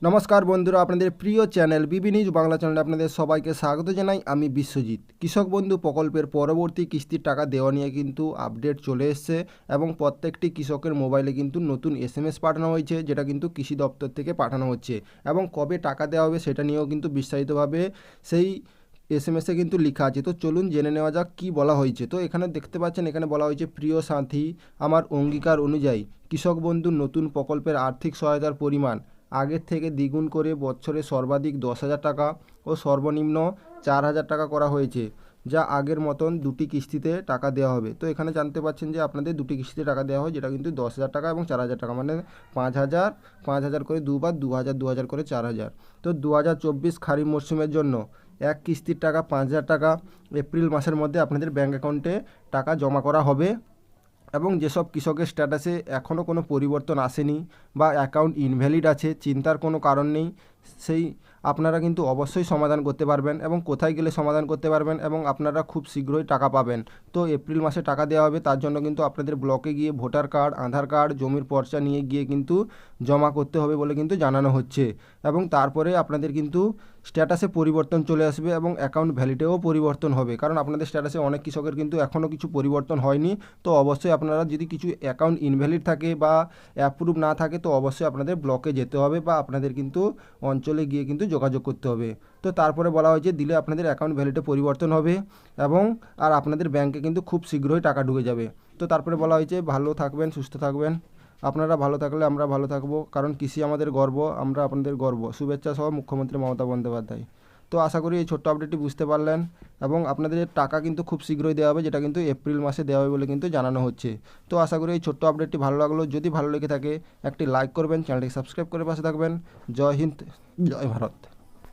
নমস্কার বন্ধুরা, আপনাদের প্রিয় চ্যানেল বিবি নিউজ বাংলা চ্যানেলে আপনাদের সবাইকে স্বাগত জানাই। আমি বিশ্বজিৎ। কৃষক বন্ধু প্রকল্পের পরবর্তী কিস্তির টাকা দেওয়া নিয়ে কিন্তু আপডেট চলে এসছে এবং প্রত্যেকটি কৃষকের মোবাইলে কিন্তু নতুন SMS পাঠানো হয়েছে, যেটা কিন্তু কৃষি দপ্তর থেকে পাঠানো হচ্ছে এবং কবে টাকা দেওয়া হবে সেটা নিয়েও কিন্তু বিস্তারিতভাবে সেই SMS-এ কিন্তু লেখা আছে। তো চলুন জেনে নেওয়া যাক কী বলা হয়েছে। তো এখানে দেখতে পাচ্ছেন, এখানে বলা হয়েছে, প্রিয় সাথী, আমার অঙ্গীকার অনুযায়ী কৃষক বন্ধুর নতুন প্রকল্পের আর্থিক সহায়তার পরিমাণ আগের থেকে দ্বিগুণ করে বছরে সর্বাধিক 10,000 টাকা ও সর্বনিম্ন 4,000 টাকা করা হয়েছে, যা আগের মতন দুটি কিস্তিতে টাকা দেওয়া হবে। তো এখানে জানতে পাচ্ছেন যে আপনাদের দুটি কিস্তিতে টাকা দেওয়া হয়, যেটা কিন্তু 10,000 টাকা এবং 4,000 টাকা, মানে 5,000 করে দুবার, 2,000 করে 4,000। তো 2024 খারিফ মরশুমের জন্য এক কিস্তির টাকা 5,000 টাকা এপ্রিল মাসের মধ্যে আপনাদের ব্যাঙ্ক অ্যাকাউন্টে টাকা জমা করা হবে। এবং যেসব কৃষকের স্ট্যাটাসে এখনও কোনো পরিবর্তন আসেনি বা অ্যাকাউন্ট ইনভ্যালিড আছে, চিন্তার কোনো কারণ নেই। সেই আপনারা কিন্তু অবশ্যই সমাধান করতে পারবেন এবং কোথায় গেলে সমাধান করতে পারবেন এবং আপনারা খুব শীঘ্রই টাকা পাবেন। তো এপ্রিল মাসে টাকা দেওয়া হবে, তার জন্য কিন্তু আপনাদের ব্লকে গিয়ে ভোটার কার্ড, আধার কার্ড, জমির পর্চা নিয়ে গিয়ে কিন্তু জমা করতে হবে বলে কিন্তু জানানো হচ্ছে। এবং তারপরে আপনাদের কিন্তু স্ট্যাটাসে পরিবর্তন চলে আসবে এবং অ্যাকাউন্ট ভ্যালিডেও পরিবর্তন হবে, কারণ আপনাদের স্ট্যাটাসে অনেক কৃষকের কিন্তু এখনও কিছু পরিবর্তন হয়নি। তো অবশ্যই আপনারা যদি কিছু অ্যাকাউন্ট ইনভ্যালিড থাকে বা অ্যাপ্রুভ না থাকে, তো অবশ্যই আপনাদের ব্লকে যেতে হবে বা আপনাদের কিন্তু অঞ্চলে গিয়ে কিন্তু যোগাযোগ করতে হবে। তো তারপরে বলা হয়েছে, দিলে আপনাদের অ্যাকাউন্ট ভ্যালিডে পরিবর্তন হবে এবং আর আপনাদের ব্যাংকে কিন্তু খুব শীঘ্রই টাকা ঢুকে যাবে। তো তারপরে বলা হয়েছে, ভালো থাকবেন, সুস্থ থাকবেন। আপনারা ভালো থাকলে আমরা ভালো থাকবো, কারণ কৃষি আমাদের গর্ব, আমরা আপনাদের গর্ব। শুভেচ্ছা সহ মুখ্যমন্ত্রী মমতা বন্দ্যোপাধ্যায়। তো আশা করি এই ছোট্ট আপডেটটি বুঝতে পারলেন এবং আপনাদের টাকা কিন্তু খুব শীঘ্রই দেওয়া হবে, যেটা কিন্তু এপ্রিল মাসে দেওয়া হবে বলে কিন্তু জানানো হচ্ছে। তো আশা করি এই ছোট্ট আপডেটটি ভালো লাগলো। যদি ভালো লেগে থাকে একটি লাইক করবেন, চ্যানেলটি সাবস্ক্রাইব করে পাশে থাকবেন। জয় হিন্দ, জয় ভারত।